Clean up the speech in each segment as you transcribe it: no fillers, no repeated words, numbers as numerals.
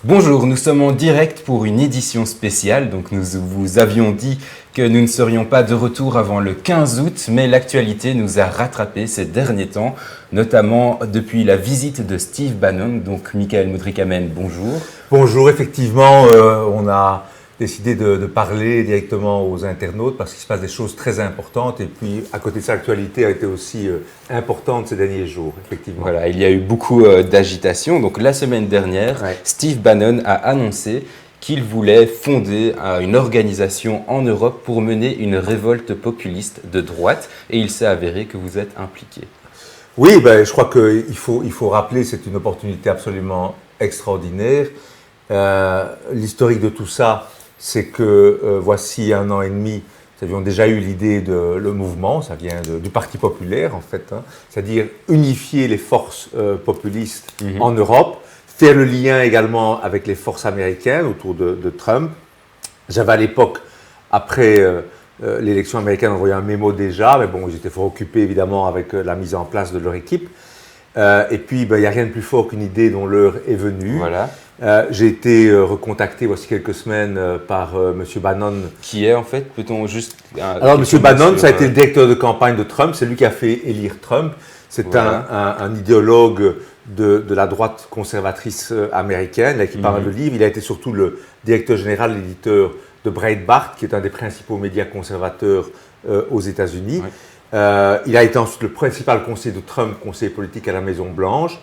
Bonjour, nous sommes en direct pour une édition spéciale. Donc nous vous avions dit que nous ne serions pas de retour avant le 15 août, mais l'actualité nous a rattrapés ces derniers temps, notamment depuis la visite de Steve Bannon. Donc Michael Moudrikamen, bonjour. Bonjour, effectivement, on a décidé de parler directement aux internautes parce qu'il se passe des choses très importantes et puis à côté de ça, l'actualité a été aussi importante ces derniers jours, effectivement. Voilà, il y a eu beaucoup d'agitation. Donc la semaine dernière, Steve Bannon a annoncé qu'il voulait fonder une organisation en Europe pour mener une révolte populiste de droite et il s'est avéré que vous êtes impliqué. Oui, je crois qu'il faut rappeler, c'est une opportunité absolument extraordinaire. L'historique de tout ça, c'est que voici 1 an et demi, nous avions déjà eu l'idée de le mouvement, ça vient du Parti populaire en fait, c'est-à-dire unifier les forces populistes en Europe, faire le lien également avec les forces américaines autour de Trump. J'avais à l'époque, après l'élection américaine, envoyé un mémo déjà, mais bon, j'étais fort occupé évidemment avec la mise en place de leur équipe. Et puis, il n'y a rien de plus fort qu'une idée dont l'heure est venue. Voilà. J'ai été recontacté voici quelques semaines par M. Bannon. Qui est en fait, peut-on juste... Alors, M. Bannon, ça a été le directeur de campagne de Trump, c'est lui qui a fait élire Trump. C'est voilà. un idéologue de la droite conservatrice américaine, il a écrit pas mal de livres. Il a été surtout le directeur général, l'éditeur de Breitbart, qui est un des principaux médias conservateurs aux États-Unis. Oui. Il a été ensuite le principal conseiller de Trump, conseiller politique à la Maison-Blanche.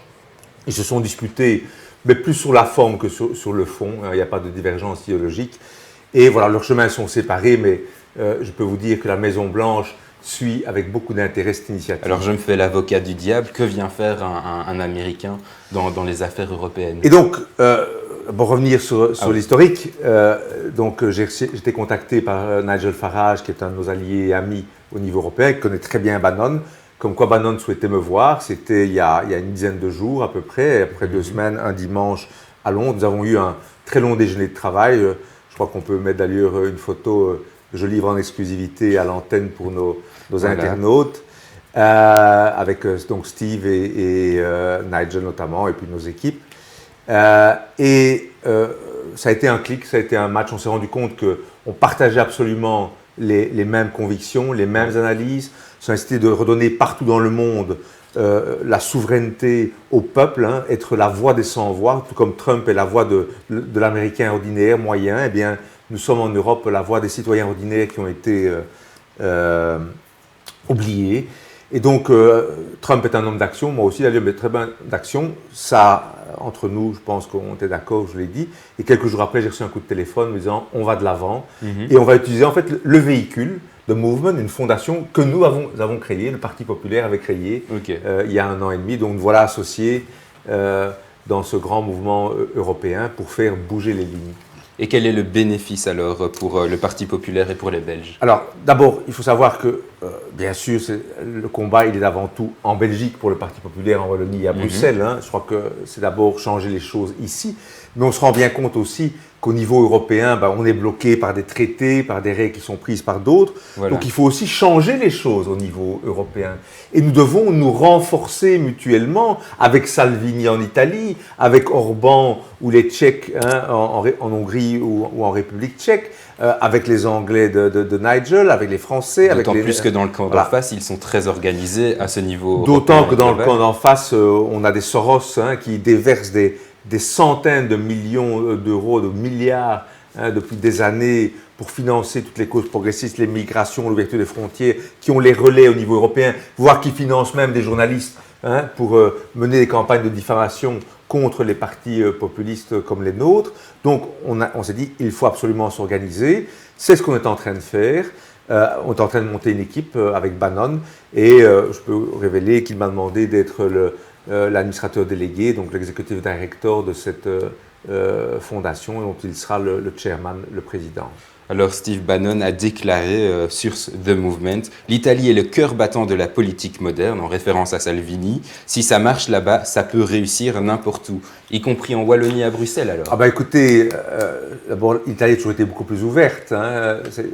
Ils se sont disputés, mais plus sur la forme que sur le fond. Il n'y a pas de divergence idéologique. Et voilà, leurs chemins sont séparés, mais je peux vous dire que la Maison-Blanche suit avec beaucoup d'intérêt cette initiative. Alors je me fais l'avocat du diable. Que vient faire un Américain dans les affaires européennes? Et donc, pour revenir sur l'historique, j'ai été contacté par Nigel Farage, qui est un de nos alliés et amis au niveau européen, qui connaît très bien Bannon, comme quoi Bannon souhaitait me voir. C'était il y a une dizaine de jours à peu près 2 semaines, un dimanche à Londres. Nous avons eu un très long déjeuner de travail. Je crois qu'on peut mettre d'ailleurs une photo que je livre en exclusivité à l'antenne pour nos internautes, avec donc Steve et Nigel notamment, et puis nos équipes. Ça a été un clic, ça a été un match. On s'est rendu compte qu'on partageait absolument les mêmes convictions, les mêmes analyses. C'est une idée de redonner partout dans le monde la souveraineté au peuple, être la voix des sans-voix, tout comme Trump est la voix de l'Américain ordinaire, moyen. Eh bien, nous sommes en Europe la voix des citoyens ordinaires qui ont été oubliés. Et donc, Trump est un homme d'action, moi aussi, d'ailleurs, mais très bien d'action. Ça, entre nous, je pense qu'on était d'accord, je l'ai dit. Et quelques jours après, j'ai reçu un coup de téléphone me disant on va de l'avant. Et on va utiliser en fait le véhicule de Movement, une fondation que nous avons créée, le Parti populaire avait créé il y a 1 an et demi. Donc, nous voilà associés dans ce grand mouvement européen pour faire bouger les lignes. Et quel est le bénéfice alors pour le Parti populaire et pour les Belges? Alors d'abord, il faut savoir que bien sûr, le combat il est avant tout en Belgique pour le Parti populaire, en Wallonie et à Bruxelles. Je crois que c'est d'abord changer les choses ici. Mais on se rend bien compte aussi qu'au niveau européen, on est bloqué par des traités, par des règles qui sont prises par d'autres. Voilà. Donc il faut aussi changer les choses au niveau européen. Et nous devons nous renforcer mutuellement avec Salvini en Italie, avec Orban ou les Tchèques en Hongrie ou en République tchèque, avec les Anglais de Nigel, avec les Français. D'autant plus que dans le camp d'en face, ils sont très organisés à ce niveau. D'autant que dans le camp d'en face, on a des Soros qui déversent des centaines de millions d'euros, de milliards depuis des années pour financer toutes les causes progressistes, les migrations, l'ouverture des frontières, qui ont les relais au niveau européen, voire qui financent même des journalistes pour mener des campagnes de diffamation contre les partis populistes comme les nôtres. Donc on s'est dit il faut absolument s'organiser. C'est ce qu'on est en train de faire. On est en train de monter une équipe avec Bannon et je peux révéler qu'il m'a demandé d'être l'administrateur délégué, donc l'executive director de cette fondation dont il sera le chairman, le président. Alors Steve Bannon a déclaré sur The Movement « L'Italie est le cœur battant de la politique moderne », en référence à Salvini. Si ça marche là-bas, ça peut réussir n'importe où, y compris en Wallonie et à Bruxelles alors. Écoutez, d'abord l'Italie a toujours été beaucoup plus ouverte.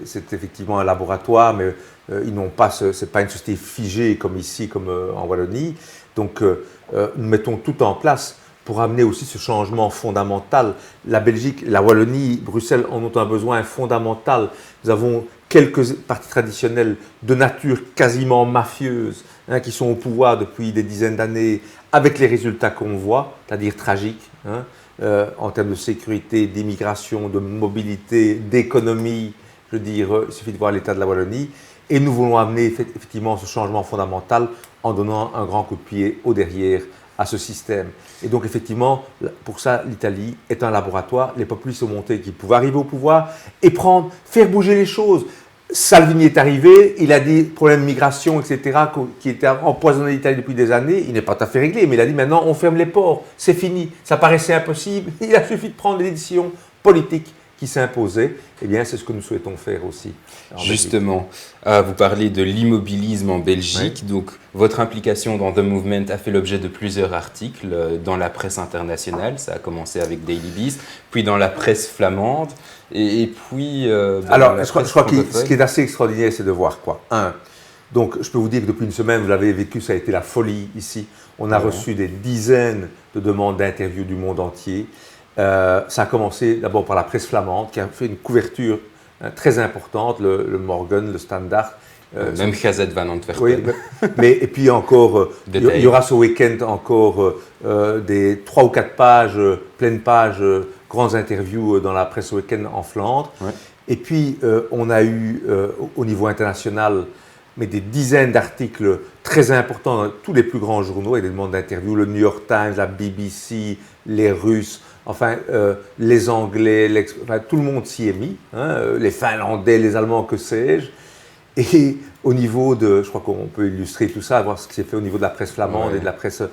C'est effectivement un laboratoire, mais ils n'ont pas, c'est pas une société figée comme ici, comme en Wallonie. Donc nous mettons tout en place pour amener aussi ce changement fondamental. La Belgique, la Wallonie, Bruxelles en ont un besoin fondamental. Nous avons quelques partis traditionnels de nature quasiment mafieuse qui sont au pouvoir depuis des dizaines d'années avec les résultats qu'on voit, c'est-à-dire tragiques, en termes de sécurité, d'immigration, de mobilité, d'économie. Je veux dire, il suffit de voir l'état de la Wallonie. Et nous voulons amener effectivement ce changement fondamental en donnant un grand coup de pied au derrière à ce système. Et donc effectivement, pour ça, l'Italie est un laboratoire. Les populistes ont montré qu'ils pouvaient arriver au pouvoir et faire bouger les choses. Salvini est arrivé, il a dit problème de migration, etc., qui était empoisonné l'Italie depuis des années. Il n'est pas tout à fait réglé, mais il a dit maintenant on ferme les ports, c'est fini. Ça paraissait impossible. Il a suffi de prendre les décisions politiques qui s'imposaient. Eh bien, c'est ce que nous souhaitons faire aussi. Justement, vous parlez de l'immobilisme en Belgique. Oui. Donc, votre implication dans The Movement a fait l'objet de plusieurs articles dans la presse internationale. Ça a commencé avec Daily Beast, puis dans la presse flamande, et puis. Alors, je crois que ce qui est assez extraordinaire, c'est de voir quoi. Donc, je peux vous dire que depuis une semaine, vous l'avez vécu, ça a été la folie ici. On a reçu des dizaines de demandes d'interviews du monde entier. Ça a commencé d'abord par la presse flamande qui a fait une couverture très importante, le Morgen, le Standard. Même Gazette van Antwerpen. Oui, et puis encore, il y aura ce week-end encore des 3 ou 4 pages, pleines pages, grandes interviews dans la presse week-end en Flandre. Ouais. Et puis, on a eu au niveau international des dizaines d'articles très importants dans tous les plus grands journaux et des demandes d'interviews, le New York Times, la BBC, les Russes. Enfin, les Anglais, tout le monde s'y est mis, les Finlandais, les Allemands, que sais-je. Et au niveau de, je crois qu'on peut illustrer tout ça, voir ce qui s'est fait au niveau de la presse flamande et de la presse.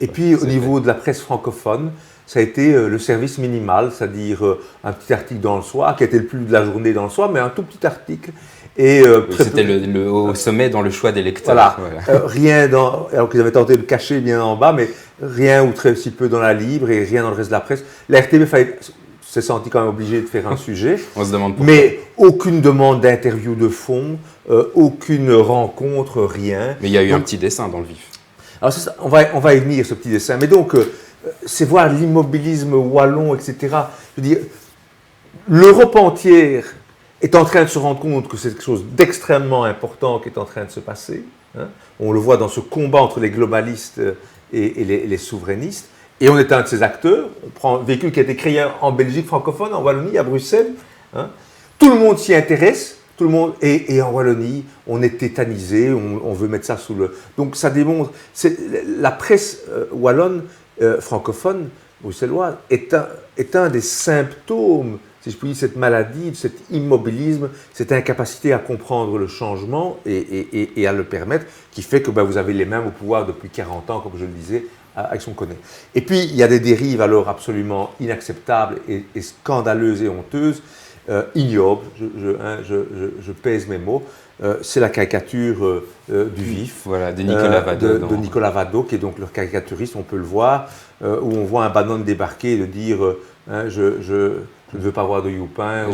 Et puis au niveau de la presse francophone, ça a été le service minimal, c'est-à-dire un petit article dans le soir, qui a été le plus de la journée dans le soir, mais un tout petit article. Et c'était le au sommet dans le choix des lecteurs. Voilà. Rien dans, alors qu'ils avaient tenté de le cacher bien en bas, mais rien ou très si peu dans la Libre et rien dans le reste de la presse. La RTB s'est senti quand même obligé de faire un sujet. On se demande pourquoi. Mais aucune demande d'interview de fond, aucune rencontre, rien. Mais il y a eu un petit dessin dans le vif. Alors ça, on va y venir, ce petit dessin. Mais donc, c'est voir l'immobilisme wallon, etc. Je veux dire, l'Europe entière est en train de se rendre compte que c'est quelque chose d'extrêmement important qui est en train de se passer. On le voit dans ce combat entre les globalistes et les souverainistes. Et on est un de ces acteurs. On prend un véhicule qui a été créé en Belgique francophone, en Wallonie, à Bruxelles. Tout le monde s'y intéresse. Tout le monde, et en Wallonie, on est tétanisé, on veut mettre ça sous le... Donc ça démontre... La presse wallonne, francophone, bruxelloise, est un des symptômes, si je puis dire, cette maladie, de cet immobilisme, cette incapacité à comprendre le changement et à le permettre, qui fait que vous avez les mêmes au pouvoir depuis 40 ans, comme je le disais, avec son connaît. Et puis, il y a des dérives alors absolument inacceptables et scandaleuses et honteuses, ignobles, je pèse mes mots, c'est la caricature du vif. Voilà, de Nicolas Vado. De Nicolas Vado, qui est donc leur caricaturiste, on peut le voir, où on voit un Bannon débarquer et de dire je ne veux pas voir de Youpin.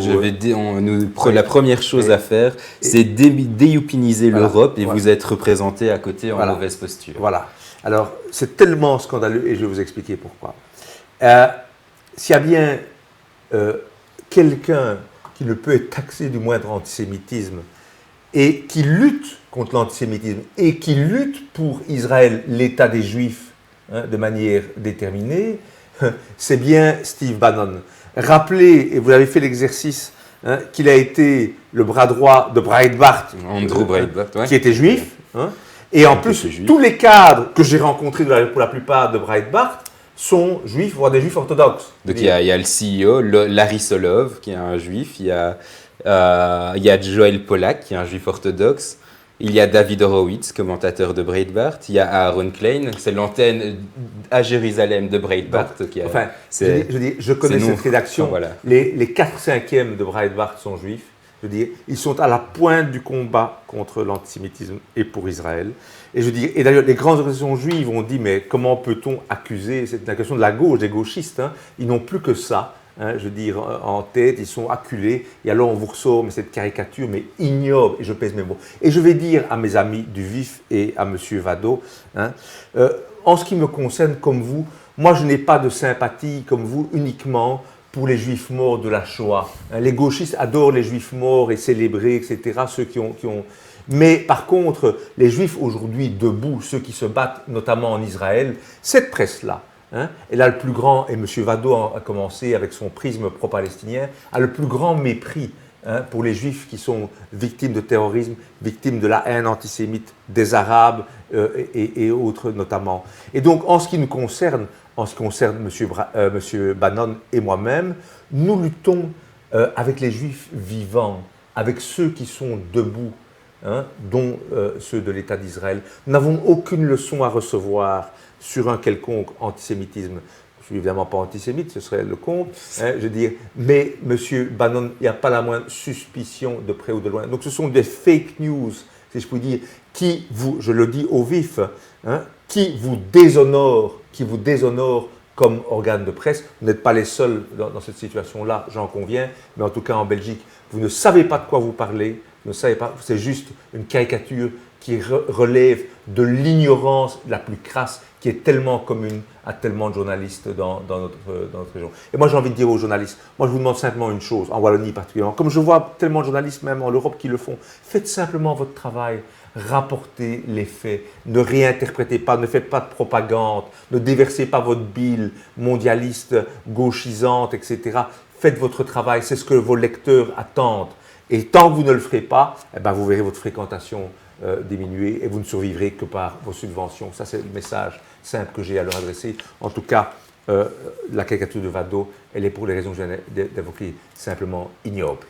La première chose à faire, c'est déyoupiniser l'Europe et vous êtes représenté à côté en mauvaise posture. Voilà. Alors, c'est tellement scandaleux et je vais vous expliquer pourquoi. S'il y a bien quelqu'un qui ne peut être taxé du moindre antisémitisme et qui lutte contre l'antisémitisme et qui lutte pour Israël, l'État des Juifs, de manière déterminée, c'est bien Steve Bannon. Rappelez, et vous avez fait l'exercice, qu'il a été le bras droit de Breitbart, Andrew Breitbart, qui était juif. Et en plus, tous les cadres que j'ai rencontrés pour la plupart de Breitbart sont juifs, voire des juifs orthodoxes. Donc il y a le CEO, Larry Solov, qui est un juif, il y a Joel Pollack, qui est un juif orthodoxe, il y a David Horowitz, commentateur de Breitbart, il y a Aaron Klein, c'est l'antenne à Jérusalem de Breitbart. Je connais cette rédaction, les 4/5 de Breitbart sont juifs. Je veux dire, ils sont à la pointe du combat contre l'antisémitisme et pour Israël. Et d'ailleurs, les grandes organisations juives ont dit, mais comment peut-on accuser, c'est la question de la gauche, des gauchistes, ils n'ont plus que ça, je veux dire, en tête, ils sont acculés, et alors on vous ressort mais cette caricature, mais ignoble, et je pèse mes mots. Et je vais dire à mes amis du VIF et à M. Vado, en ce qui me concerne, comme vous, Moi, je n'ai pas de sympathie, comme vous, uniquement pour les juifs morts de la Shoah. Les gauchistes adorent les juifs morts et célébrés, etc., ceux qui ont... Mais par contre, les juifs aujourd'hui debout, ceux qui se battent notamment en Israël, cette presse-là, elle a le plus grand, et M. Vado a commencé avec son prisme pro-palestinien, a le plus grand mépris pour les juifs qui sont victimes de terrorisme, victimes de la haine antisémite des Arabes et autres notamment. Et donc, en ce qui nous concerne, M. Bannon et moi-même, nous luttons avec les juifs vivants, avec ceux qui sont debout, dont ceux de l'État d'Israël. Nous n'avons aucune leçon à recevoir sur un quelconque antisémitisme. Je suis évidemment pas antisémite, ce serait le compte, je veux dire, mais M. Bannon, il n'y a pas la moindre suspicion de près ou de loin. Donc ce sont des fake news, si je puis dire, qui vous, je le dis au vif, qui vous déshonorent comme organe de presse. Vous n'êtes pas les seuls dans cette situation-là, j'en conviens, mais en tout cas en Belgique, vous ne savez pas de quoi vous parlez, vous ne savez pas, c'est juste une caricature qui relève de l'ignorance la plus crasse qui est tellement commune à tellement de journalistes dans notre région. Et moi, j'ai envie de dire aux journalistes, moi, je vous demande simplement une chose, en Wallonie particulièrement, comme je vois tellement de journalistes, même en Europe, qui le font, faites simplement votre travail, rapportez les faits, ne réinterprétez pas, ne faites pas de propagande, ne déversez pas votre bile mondialiste, gauchisante, etc. Faites votre travail, c'est ce que vos lecteurs attendent. Et tant que vous ne le ferez pas, eh ben, vous verrez votre fréquentation diminuer et vous ne survivrez que par vos subventions. Ça, c'est le message simple que j'ai à leur adresser. En tout cas, la caricature de Vado, elle est pour les raisons que je viens d'évoquer simplement ignoble.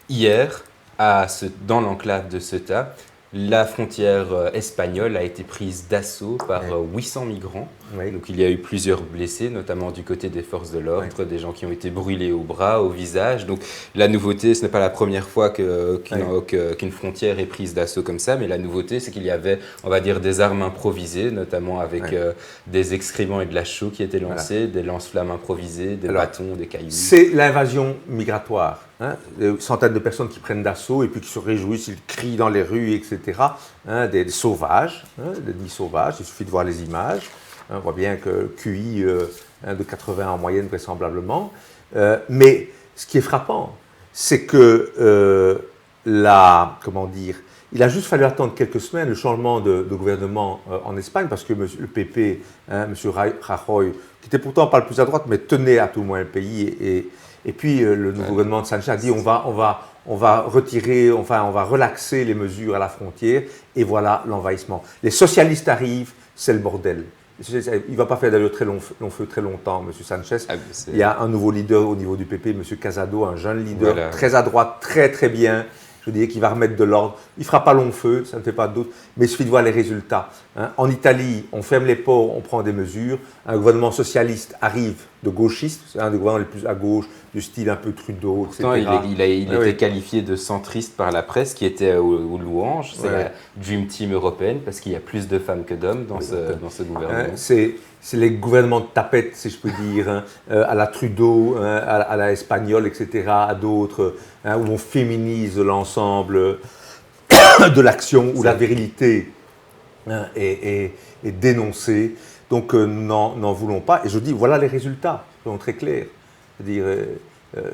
Hier, dans l'enclave de Ceuta, la frontière espagnole a été prise d'assaut par 800 migrants. Oui. Donc il y a eu plusieurs blessés, notamment du côté des forces de l'ordre, des gens qui ont été brûlés au bras, au visage. Donc la nouveauté, ce n'est pas la première fois qu'une frontière est prise d'assaut comme ça, mais la nouveauté, c'est qu'il y avait, on va dire, des armes improvisées, notamment avec des excréments et de la chaux qui étaient lancés, des lance-flammes improvisées, des bâtons, des cailloux. C'est l'invasion migratoire. Des centaines de personnes qui prennent d'assaut et puis qui se réjouissent, ils crient dans les rues, etc. Des sauvages, des dits sauvages, il suffit de voir les images. On voit bien que QI de 80 en moyenne vraisemblablement. Mais ce qui est frappant, c'est que il a juste fallu attendre quelques semaines le changement de gouvernement en Espagne parce que le PP, M. Rajoy, qui était pourtant pas le plus à droite, mais tenait à tout le moins le pays et puis le nouveau gouvernement de Sanchez a dit on va retirer, enfin on va relaxer les mesures à la frontière et voilà l'envahissement. Les socialistes arrivent, c'est le bordel. Il ne va pas faire d'ailleurs très long feu très longtemps, M. Sanchez. Il y a un nouveau leader au niveau du PP, M. Casado, un jeune leader très à droite, très très bien. Je dirais qu'il va remettre de l'ordre. Il ne fera pas long feu, ça ne fait pas de doute, mais il suffit de voir les résultats. En Italie, on ferme les ports, on prend des mesures. Un gouvernement socialiste arrive de gauchiste, c'est un des gouvernements les plus à gauche, du style un peu Trudeau, etc. Pourtant, il était qualifié de centriste par la presse, qui était aux louanges. C'est la Dream Team européenne, parce qu'il y a plus de femmes que d'hommes dans ce gouvernement. C'est les gouvernements de tapette, si je peux dire, à la Trudeau, à la espagnole, etc., à d'autres, où on féminise l'ensemble de l'action, où la virilité est dénoncée. Donc, n'en voulons pas. Et je dis, voilà les résultats, ils sont très clairs. C'est-à-dire,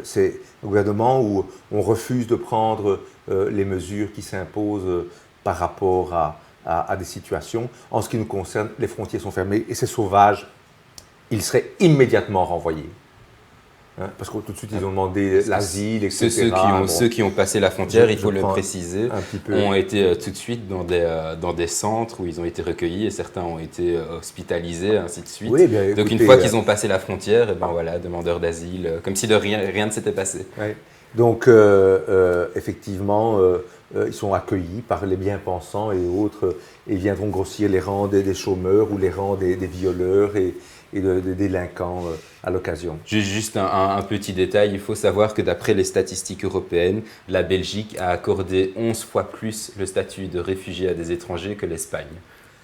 c'est un gouvernement où on refuse de prendre les mesures qui s'imposent par rapport à des situations. En ce qui nous concerne, les frontières sont fermées et ces sauvages, ils seraient immédiatement renvoyés. Parce que tout de suite, ils ont demandé l'asile, etc. Ceux qui ont passé la frontière, il faut le préciser, ont été tout de suite dans des centres où ils ont été recueillis et certains ont été hospitalisés, ainsi de suite. Oui, bien, donc une fois qu'ils ont passé la frontière, et ben voilà, demandeurs d'asile, comme si rien ne s'était passé. Oui. Donc effectivement, ils sont accueillis par les bien-pensants et autres et viendront grossir les rangs des chômeurs ou les rangs des violeurs et des délinquants à l'occasion. Juste un petit détail, il faut savoir que d'après les statistiques européennes, la Belgique a accordé 11 fois plus le statut de réfugié à des étrangers que l'Espagne.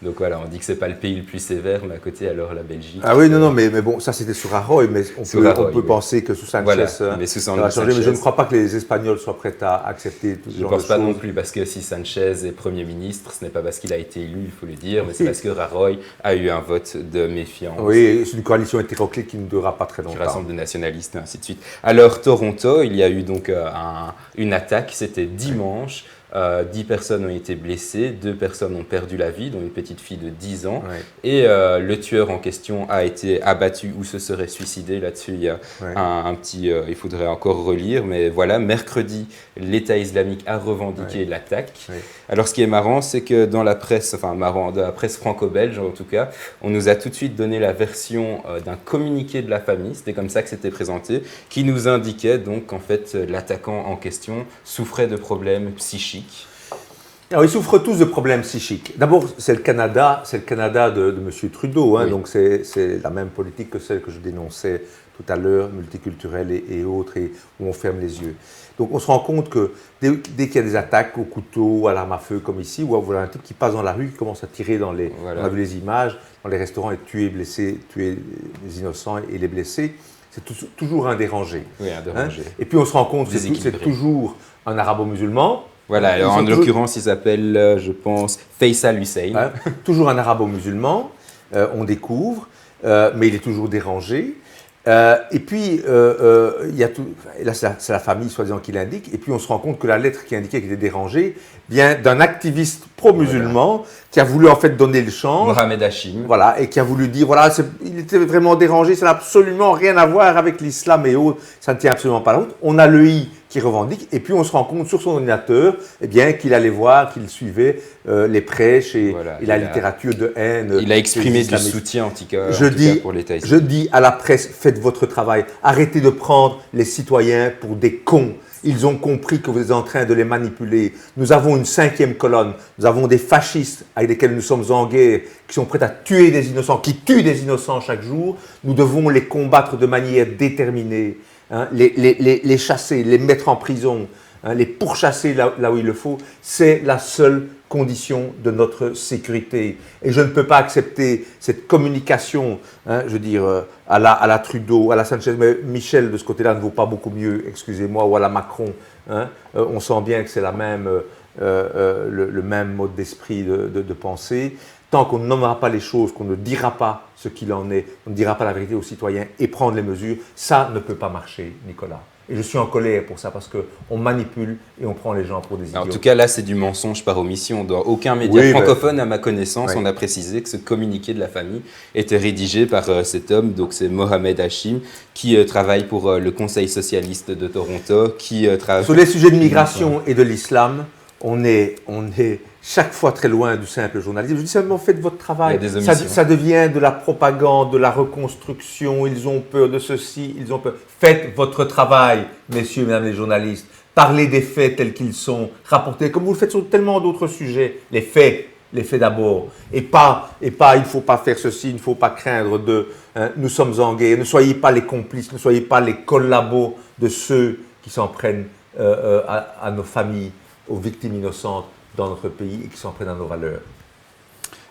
Donc voilà, on dit que c'est pas le pays le plus sévère, mais à côté, alors la Belgique. Ah oui, non, mais bon, ça c'était sur Rajoy, mais on peut penser que sous Sanchez, voilà, mais sous ça va changer. Mais je ne crois pas que les Espagnols soient prêts à accepter tout ce genre de choses. Je ne pense pas non plus, parce que si Sanchez est Premier ministre, ce n'est pas parce qu'il a été élu, il faut le dire, mais c'est parce que Rajoy a eu un vote de méfiance. Oui, c'est une coalition hétéroclite qui ne durera pas très longtemps. Qui rassemble des nationalistes et ainsi de suite. Alors, Toronto, il y a eu donc une attaque, c'était dimanche. 10 personnes ont été blessées, 2 personnes ont perdu la vie, dont une petite fille de 10 ans. Ouais. Et le tueur en question a été abattu ou se serait suicidé. Là-dessus, il y a un petit... il faudrait encore relire, mais voilà, mercredi, l'État islamique a revendiqué l'attaque. Ouais. Alors, ce qui est marrant, c'est que dans la presse, dans la presse franco-belge en tout cas, on nous a tout de suite donné la version d'un communiqué de la famille, c'était comme ça que c'était présenté, qui nous indiquait donc qu'en fait, l'attaquant en question souffrait de problèmes psychiques. Alors, ils souffrent tous de problèmes psychiques. D'abord, c'est le Canada de M. Trudeau, hein, donc c'est la même politique que celle que je dénonçais tout à l'heure, multiculturelle et autres, et où on ferme les yeux. Donc on se rend compte que dès qu'il y a des attaques au couteau, à l'arme à feu, comme ici, ou voilà un type qui passe dans la rue, qui commence à tirer dans les... On a vu les images, dans les restaurants, et tuer les innocents et les blessés, c'est toujours un dérangé. Oui, un dérangé. Hein. Et puis on se rend compte que c'est toujours un arabo-musulman. Voilà, alors en l'occurrence, il s'appelle, je pense, Faisal Hussein. Hein, toujours un arabo-musulman, on découvre, mais il est toujours dérangé. Et puis, il y a tout, et là, c'est la famille, soi-disant, qui l'indique. Et puis, on se rend compte que la lettre qui indiquait qu'il était dérangé vient d'un activiste pro-musulman qui a voulu, en fait, donner le change. Mohamed Hachim. Voilà, et qui a voulu dire, voilà, il était vraiment dérangé, ça n'a absolument rien à voir avec l'islam et autres, ça ne tient absolument pas la route. On a le i qui revendique, et puis on se rend compte sur son ordinateur qu'il allait voir, qu'il suivait les prêches et la littérature de haine. Il a exprimé du soutien en tout cas pour l'État islamique. Je dis à la presse, faites votre travail, arrêtez de prendre les citoyens pour des cons. Ils ont compris que vous êtes en train de les manipuler. Nous avons une 5e colonne, nous avons des fascistes avec lesquels nous sommes en guerre, qui sont prêts à tuer des innocents, qui tuent des innocents chaque jour. Nous devons les combattre de manière déterminée. Hein, les chasser, les mettre en prison, hein, les pourchasser là où il le faut, c'est la seule condition de notre sécurité. Et je ne peux pas accepter cette communication, hein, je veux dire, à la Trudeau, à la Sanchez, mais Michel de ce côté-là ne vaut pas beaucoup mieux, excusez-moi, ou à la Macron. Hein, on sent bien que c'est le même mode d'esprit de pensée. Tant qu'on ne nommera pas les choses, qu'on ne dira pas ce qu'il en est, on ne dira pas la vérité aux citoyens et prendre les mesures, ça ne peut pas marcher, Nicolas. Et je suis en colère pour ça parce qu'on manipule et on prend les gens pour des idiots. En tout cas, là, c'est du mensonge par omission. Dans aucun média francophone, à ma connaissance, on a précisé que ce communiqué de la famille était rédigé par cet homme, donc c'est Mohamed Hachim, qui travaille pour le Conseil socialiste de Toronto, qui travaille... Sur les sujets de migration et de l'islam, on est chaque fois très loin du simple journalisme. Je dis simplement, faites votre travail. Ça devient de la propagande, de la reconstruction. Ils ont peur de ceci, ils ont peur. Faites votre travail, messieurs, mesdames les journalistes. Parlez des faits tels qu'ils sont. Rapportez, comme vous le faites sur tellement d'autres sujets. Les faits d'abord. Et pas, il ne faut pas faire ceci, il ne faut pas craindre de... Hein, nous sommes en guerre. Ne soyez pas les complices, ne soyez pas les collabos de ceux qui s'en prennent à nos familles, aux victimes innocentes dans notre pays et qui s'en prennent à nos valeurs.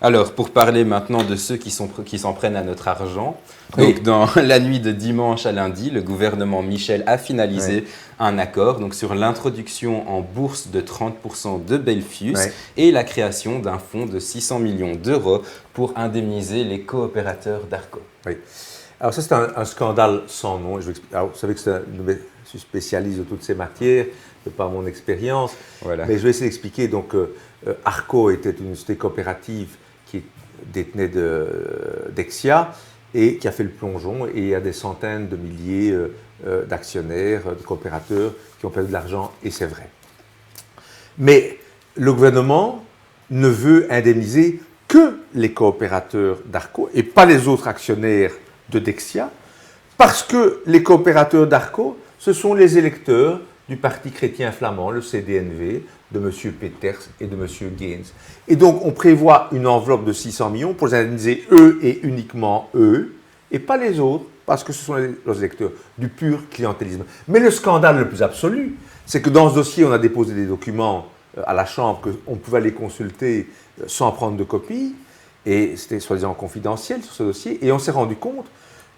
Alors, pour parler maintenant de ceux qui s'en prennent à notre argent, donc dans la nuit de dimanche à lundi, le gouvernement Michel a finalisé un accord donc, sur l'introduction en bourse de 30% de Belfius et la création d'un fonds de 600 millions d'euros pour indemniser les coopérateurs d'Arco. Oui. Alors ça, c'est un scandale sans nom. Alors, vous savez que je suis spécialiste de toutes ces matières, de par mon expérience. Voilà. Mais je vais essayer d'expliquer. Donc, Arco était une société coopérative qui détenait Dexia et qui a fait le plongeon. Et il y a des centaines de milliers d'actionnaires, de coopérateurs qui ont perdu de l'argent, et c'est vrai. Mais le gouvernement ne veut indemniser que les coopérateurs d'Arco et pas les autres actionnaires de Dexia, parce que les coopérateurs d'Arco, ce sont les électeurs du Parti chrétien flamand, le CDNV, de M. Peters et de M. Gaines. Et donc, on prévoit une enveloppe de 600 millions pour les indemniser eux et uniquement eux, et pas les autres, parce que ce sont les électeurs, du pur clientélisme. Mais le scandale le plus absolu, c'est que dans ce dossier, on a déposé des documents à la Chambre, qu'on pouvait aller consulter sans prendre de copie, et c'était soi-disant confidentiel sur ce dossier, et on s'est rendu compte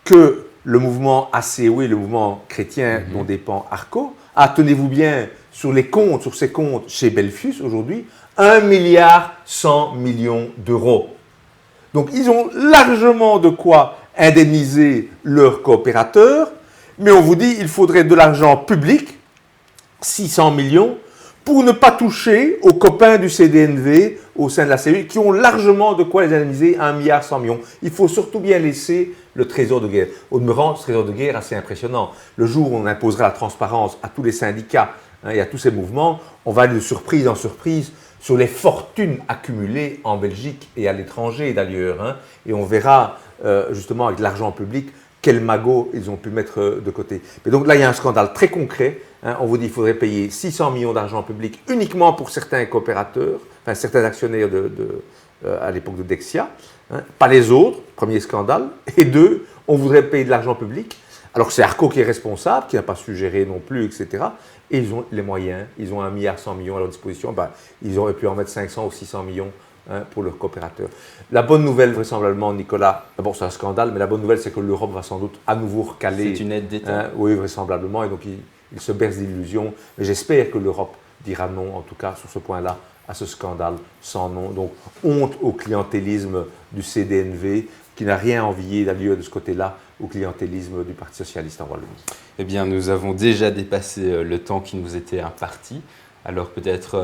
que le mouvement ACOE, le mouvement chrétien dont dépend Arco, a, tenez-vous bien, sur ses comptes chez Belfius aujourd'hui, 1,1 milliard d'euros. Donc ils ont largement de quoi indemniser leurs coopérateurs, mais on vous dit qu'il faudrait de l'argent public, 600 millions, pour ne pas toucher aux copains du CDNV au sein de la CEU, qui ont largement de quoi les indemniser à 1,1 milliard. Il faut surtout bien laisser le trésor de guerre. Au demeurant, ce trésor de guerre est assez impressionnant. Le jour où on imposera la transparence à tous les syndicats et à tous ces mouvements, on va aller de surprise en surprise sur les fortunes accumulées en Belgique et à l'étranger et d'ailleurs. Et on verra justement avec l'argent public quel magot ils ont pu mettre de côté. Mais donc là, il y a un scandale très concret. On vous dit qu'il faudrait payer 600 millions d'argent public uniquement pour certains coopérateurs, enfin certains actionnaires à l'époque de Dexia, pas les autres, premier scandale. Et deux, on voudrait payer de l'argent public, alors que c'est Arco qui est responsable, qui n'a pas su gérer non plus, etc. Et ils ont les moyens, ils ont 1,1 milliard à leur disposition, ils auraient pu en mettre 500 ou 600 millions pour leurs coopérateurs. La bonne nouvelle, vraisemblablement, Nicolas, d'abord c'est un scandale, mais la bonne nouvelle, c'est que l'Europe va sans doute à nouveau recaler. C'est une aide d'État. Oui, vraisemblablement, et donc il se berce d'illusions. Mais j'espère que l'Europe dira non, en tout cas, sur ce point-là, à ce scandale sans nom. Donc, honte au clientélisme du CDNV, qui n'a rien envié d'ailleurs de ce côté-là au clientélisme du Parti socialiste en Wallonie. Eh bien, nous avons déjà dépassé le temps qui nous était imparti. Alors peut-être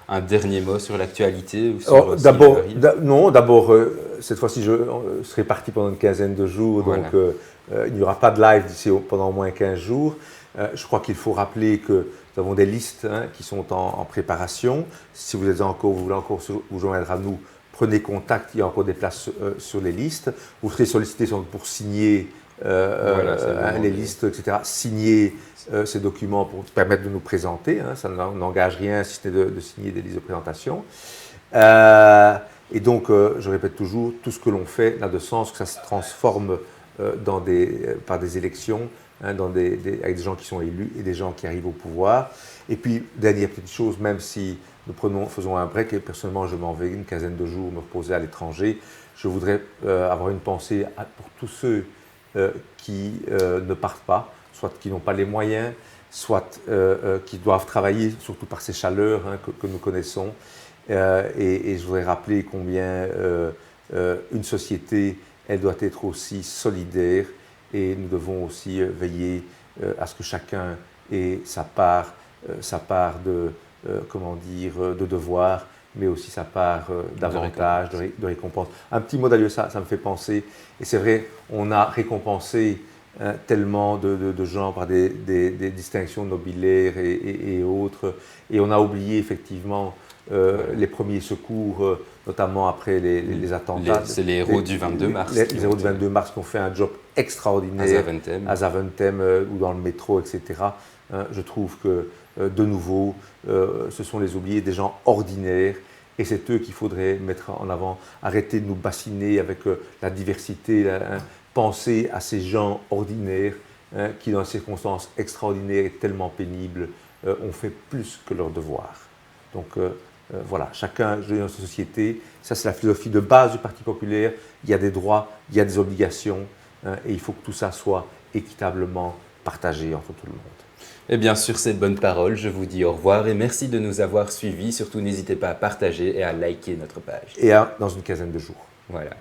un dernier mot sur l'actualité ou sur D'abord, cette fois-ci, je serai parti pendant une quinzaine de jours, voilà. Donc il n'y aura pas de live d'ici pendant au moins 15 jours. Je crois qu'il faut rappeler que nous avons des listes qui sont en préparation. Si vous voulez encore vous joindre à nous, prenez contact, il y a encore des places sur les listes. Vous serez sollicité pour signer les listes, etc. Signer ces documents pour permettre de nous présenter. Ça n'engage rien si ce n'est de signer des listes de présentation. Et donc, je répète toujours, tout ce que l'on fait n'a de sens que ça se transforme par des élections, avec des gens qui sont élus et des gens qui arrivent au pouvoir. Et puis, dernière petite chose, même si nous faisons un break, et personnellement je m'en vais une quinzaine de jours me reposer à l'étranger, je voudrais avoir une pensée pour tous ceux qui ne partent pas, soit qui n'ont pas les moyens, soit qui doivent travailler, surtout par ces chaleurs que nous connaissons. Et je voudrais rappeler combien une société, elle doit être aussi solidaire, et nous devons aussi veiller à ce que chacun ait sa part de devoir, mais aussi sa part d'avantage, de récompense. Un petit mot d'ailleurs, ça me fait penser, et c'est vrai, on a récompensé tellement de gens par des distinctions nobilaires et autres, et on a oublié effectivement les premiers secours, notamment après les attentats. C'est les héros du 22 mars. Les héros du 22 mars qui ont fait un job extraordinaire à Zaventem ou dans le métro, etc. Je trouve que, de nouveau, ce sont les oubliés, des gens ordinaires, et c'est eux qu'il faudrait mettre en avant. Arrêter de nous bassiner avec la diversité, penser à ces gens ordinaires qui, dans des circonstances extraordinaires et tellement pénibles, ont fait plus que leur devoir. Donc voilà, chacun dans notre société, ça c'est la philosophie de base du Parti populaire, il y a des droits, il y a des obligations, et il faut que tout ça soit équitablement partagé entre tout le monde. Et bien sur ces bonnes paroles, je vous dis au revoir et merci de nous avoir suivis. Surtout n'hésitez pas à partager et à liker notre page. Et dans une quinzaine de jours. Voilà.